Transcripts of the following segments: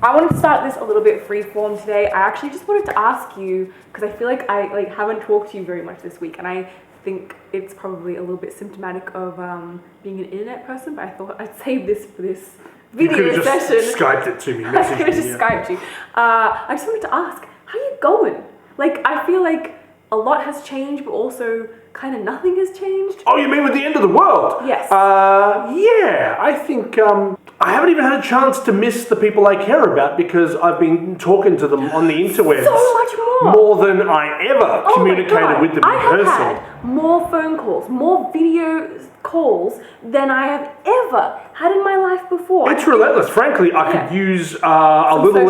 I wanted to start this a little bit freeform today. I actually just wanted to ask you, because I feel like I haven't talked to you very much this week, and I think it's probably a little bit symptomatic of being an internet person, but I thought I'd save this for this video session. You could have just Skyped it to me, I could have just Skyped you. I just wanted to ask, how you going? Like, I feel like a lot has changed, but also kind of nothing has changed. Oh, you mean with the end of the world? Yes. Yeah, I think I haven't even had a chance to miss the people I care about because I've been talking to them on the interwebs. So much more. More than I ever communicated with them in person. I have had more phone calls, more video calls than I have ever had in my life before. It's relentless. Frankly, I could use a little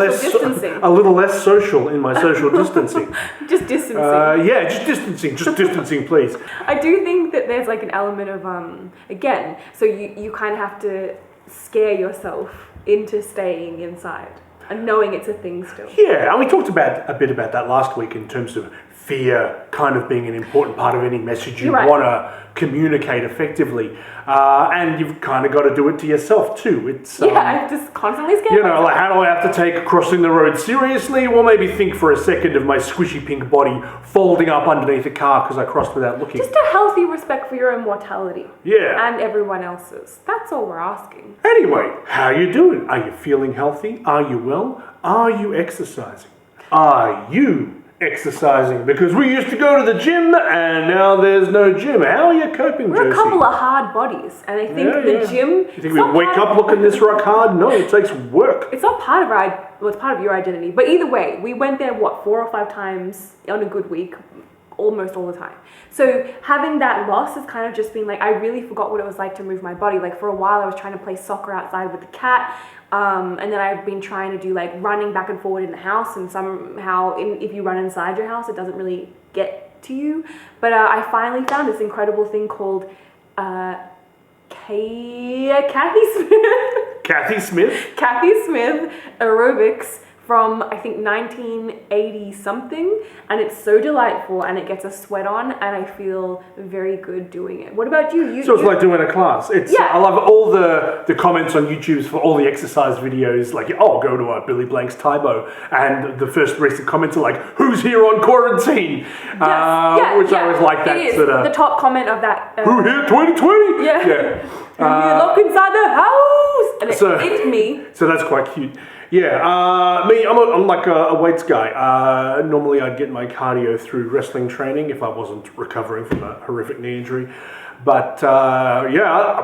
less social in my social distancing. Just distancing. Just distancing. Just distancing, please. I do think that there's like an element of again, so you kind of have to scare yourself into staying inside and knowing it's a thing still. Yeah, and we talked a bit about that last week in terms of fear kind of being an important part of any message you want to communicate effectively. And you've kind of got to do it to yourself too. It's I'm just constantly scared. You know, like, how do I have to take crossing the road seriously? Well, maybe think for a second of my squishy pink body folding up underneath a car because I crossed without looking. Just a healthy respect for your own mortality. Yeah. And everyone else's. That's all we're asking. Anyway, how you doing? Are you feeling healthy? Are you well? Are you exercising? Are you exercising? Because we used to go to the gym and now there's no gym. How are you coping, Josie? We're a couple of hard bodies, and I think the gym... You think we wake up looking this rock hard? No, it takes work. It's not part of it's part of your identity. But either way, we went there, 4 or 5 times on a good week, almost all the time. So having that loss has kind of just been like, I really forgot what it was like to move my body. Like, for a while I was trying to play soccer outside with the cat, and then I've been trying to do like running back and forward in the house, and somehow if you run inside your house it doesn't really get to you. But I finally found this incredible thing called Kathy Smith aerobics from, I think, 1980 something, and it's so delightful, and it gets a sweat on, and I feel very good doing it. What about you? So it's like doing a class. I love all the comments on YouTube for all the exercise videos, like, go to Billy Blank's Tybo, and the first recent comments are like, who's here on quarantine? Which I always like that. It is. The top comment of that. Who here 2020? Yeah. Lock inside the house! And it's me. So that's quite cute. Yeah, me, I'm like a weights guy. Normally I'd get my cardio through wrestling training if I wasn't recovering from a horrific knee injury. But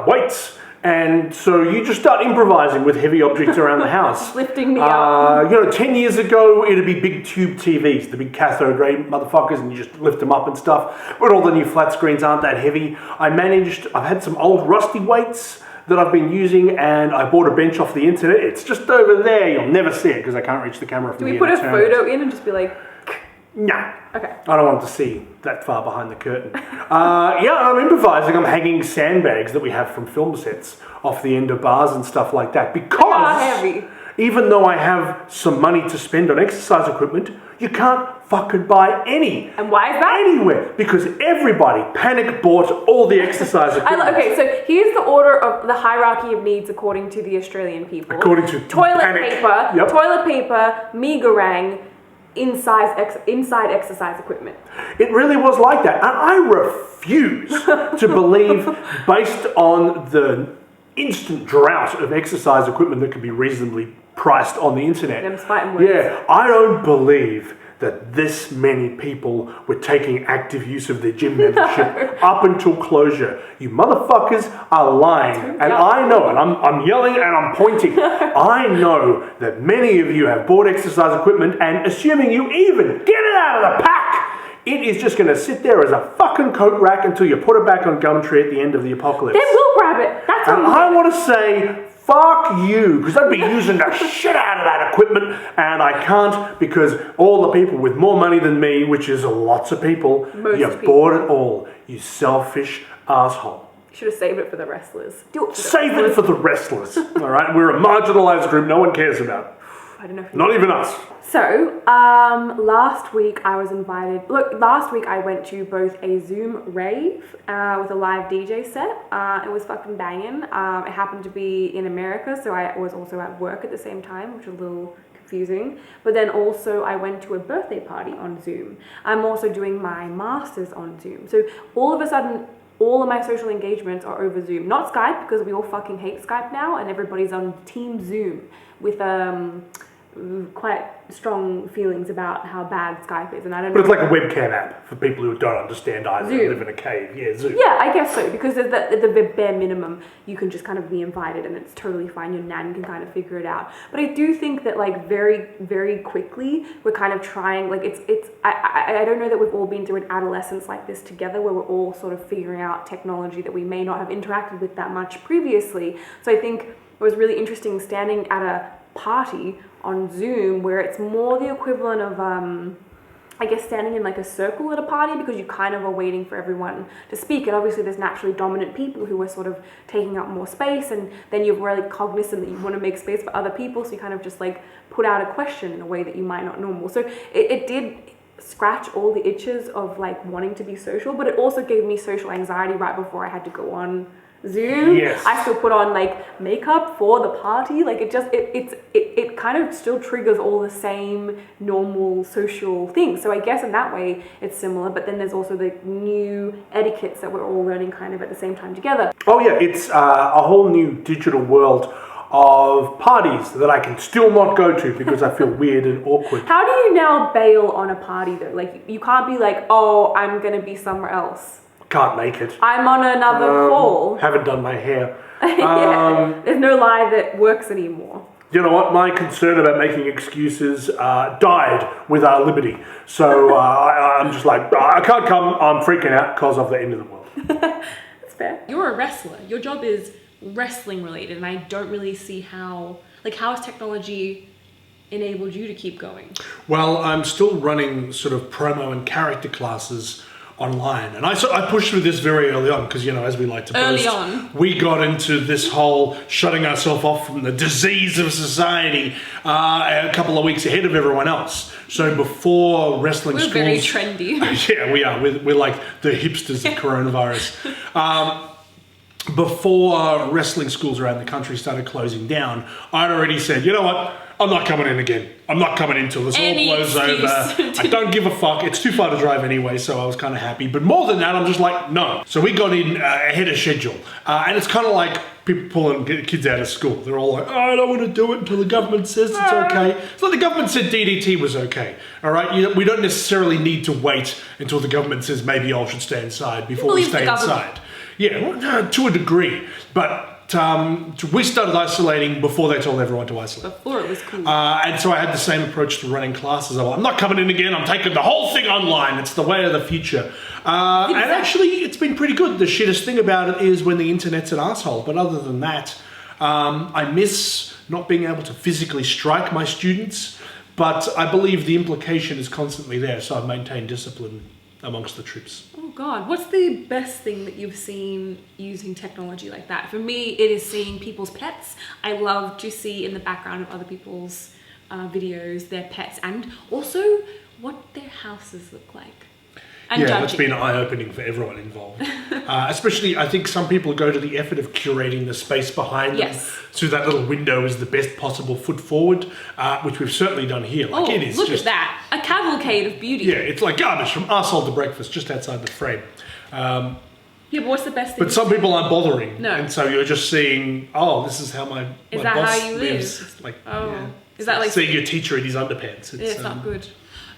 weights. And so you just start improvising with heavy objects around the house. Lifting me up. 10 years ago, it'd be big tube TVs, the big cathode ray motherfuckers, and you just lift them up and stuff. But all the new flat screens aren't that heavy. I've had some old rusty weights that I've been using, and I bought a bench off the internet. It's just over there. You'll never see it because I can't reach the camera from here. Do we put a photo in and just be like... Nah. Okay. I don't want to see that far behind the curtain. I'm improvising. I'm hanging sandbags that we have from film sets off the end of bars and stuff like that. Because heavy. Even though I have some money to spend on exercise equipment, you can't fucking buy any. And why is that? Anywhere. Because everybody panic bought all the exercise equipment. Okay, so here's the order of the hierarchy of needs according to the Australian people. According to toilet panic. paper, Megarang, inside exercise equipment. It really was like that. And I refuse to believe, based on the instant drought of exercise equipment that could be reasonably priced on the internet. Them's fighting words. Yeah, I don't believe that this many people were taking active use of their gym membership up until closure. You motherfuckers are lying. And I know, and I'm yelling and I'm pointing. I know that many of you have bought exercise equipment, and assuming you even get it out of the pack, it is just going to sit there as a fucking coat rack until you put it back on Gumtree at the end of the apocalypse. Then we'll grab it. That's and I want to say, fuck you, because I'd be using the shit out of that equipment, and I can't because all the people with more money than me, which is lots of people, bought it all. You selfish asshole. You should have saved it for the wrestlers. Save it for the wrestlers. All right, we're a marginalized group no one cares about. I don't know if you Not even us. So, last week I was invited. Look, last week I went to both a Zoom rave with a live DJ set. It was fucking banging. It happened to be in America, so I was also at work at the same time, which was a little confusing. But then also I went to a birthday party on Zoom. I'm also doing my master's on Zoom. So all of a sudden, all of my social engagements are over Zoom. Not Skype, because we all fucking hate Skype now, and everybody's on Team Zoom with quite strong feelings about how bad Skype is, and I don't know. But it's like a webcam app for people who don't understand either Zoom. and live in a cave. Yeah, Zoom. Yeah, I guess so, because at the bare minimum, you can just kind of be invited and it's totally fine. Your nan can kind of figure it out. But I do think that like very, very quickly, we're kind of trying, like I don't know that we've all been through an adolescence like this together where we're all sort of figuring out technology that we may not have interacted with that much previously. So I think it was really interesting standing at a party on Zoom where it's more the equivalent of I guess standing in like a circle at a party, because you kind of are waiting for everyone to speak, and obviously there's naturally dominant people who are sort of taking up more space, and then you're really cognizant that you want to make space for other people, so you kind of just like put out a question in a way that you might not normal. So it did scratch all the itches of like wanting to be social, but it also gave me social anxiety right before I had to go on Zoom. Yes. I still put on like makeup for the party. Like it kind of still triggers all the same normal social things. So I guess in that way it's similar, but then there's also the new etiquettes that we're all learning kind of at the same time together. Oh yeah, it's a whole new digital world of parties that I can still not go to because I feel weird and awkward. How do you now bail on a party though? Like you can't be like, oh, I'm gonna be somewhere else. Can't make it. I'm on another call. Haven't done my hair. Yeah, there's no lie that works anymore. You know what? My concern about making excuses died with our liberty. So I'm just like, I can't come. I'm freaking out because of the end of the world. That's fair. You're a wrestler. Your job is wrestling related, and I don't really see how has technology enabled you to keep going? Well, I'm still running sort of promo and character classes online, and I pushed through this very early on because, you know, as we like to boast, we got into this whole shutting ourselves off from the disease of society a couple of weeks ahead of everyone else. So before wrestling schools, very trendy. Yeah, we are. We're like the hipsters of coronavirus. Before wrestling schools around the country started closing down, I'd already said, you know what? I'm not coming in again. I'm not coming in till this all blows over. I don't give a fuck. It's too far to drive anyway, so I was kind of happy. But more than that, I'm just like, no. So we got in ahead of schedule. And it's kind of like people pulling kids out of school. They're all like, oh, I don't want to do it until the government says it's okay. So the government said DDT was okay. All right? We don't necessarily need to wait until the government says maybe y'all should stay inside before we stay inside. Yeah, well, to a degree. But we started isolating before they told everyone to isolate. Before it was cool. And so I had the same approach to running classes. I'm not coming in again. I'm taking the whole thing online. It's the way of the future. And actually, it's been pretty good. The shittest thing about it is when the internet's an asshole. But other than that, I miss not being able to physically strike my students. But I believe the implication is constantly there. So I've maintained discipline amongst the troops. Oh God, what's the best thing that you've seen using technology like that? For me, it is seeing people's pets. I love to see in the background of other people's videos their pets, and also what their houses look like. And yeah, that's been eye-opening for everyone involved. Especially, I think some people go to the effort of curating the space behind them. So that little window is the best possible foot forward, which we've certainly done here. Like, it is look just, at that. A cavalcade of beauty. Yeah, it's like garbage from arsehole to breakfast, just outside the frame. Yeah, but what's the best thing? But some people aren't bothering. No. And so you're just seeing, oh, this is how my is my that boss how you lives. live? Like, oh. Yeah. Is that like seeing your teacher in his underpants? It's not good.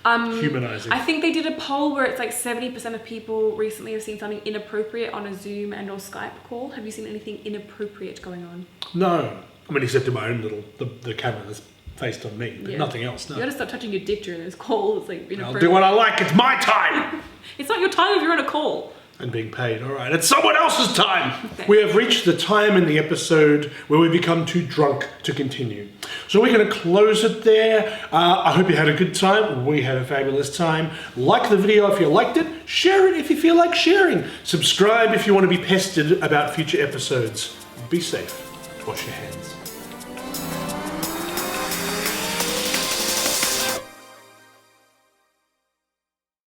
Humanizing. I think they did a poll where it's like 70% of people recently have seen something inappropriate on a Zoom and or Skype call. Have you seen anything inappropriate going on? No. I mean, except in my own little, the camera that's faced on me, but nothing else, no. You gotta stop touching your dick during those calls. Like, inappropriate. I'll do what I like, it's my time! It's not your time if you're on a call. And being paid, all right. It's someone else's time. Okay. We have reached the time in the episode where we become too drunk to continue. So we're going to close it there. I hope you had a good time. We had a fabulous time. Like the video if you liked it. Share it if you feel like sharing. Subscribe if you want to be pestered about future episodes. Be safe. Wash your hands.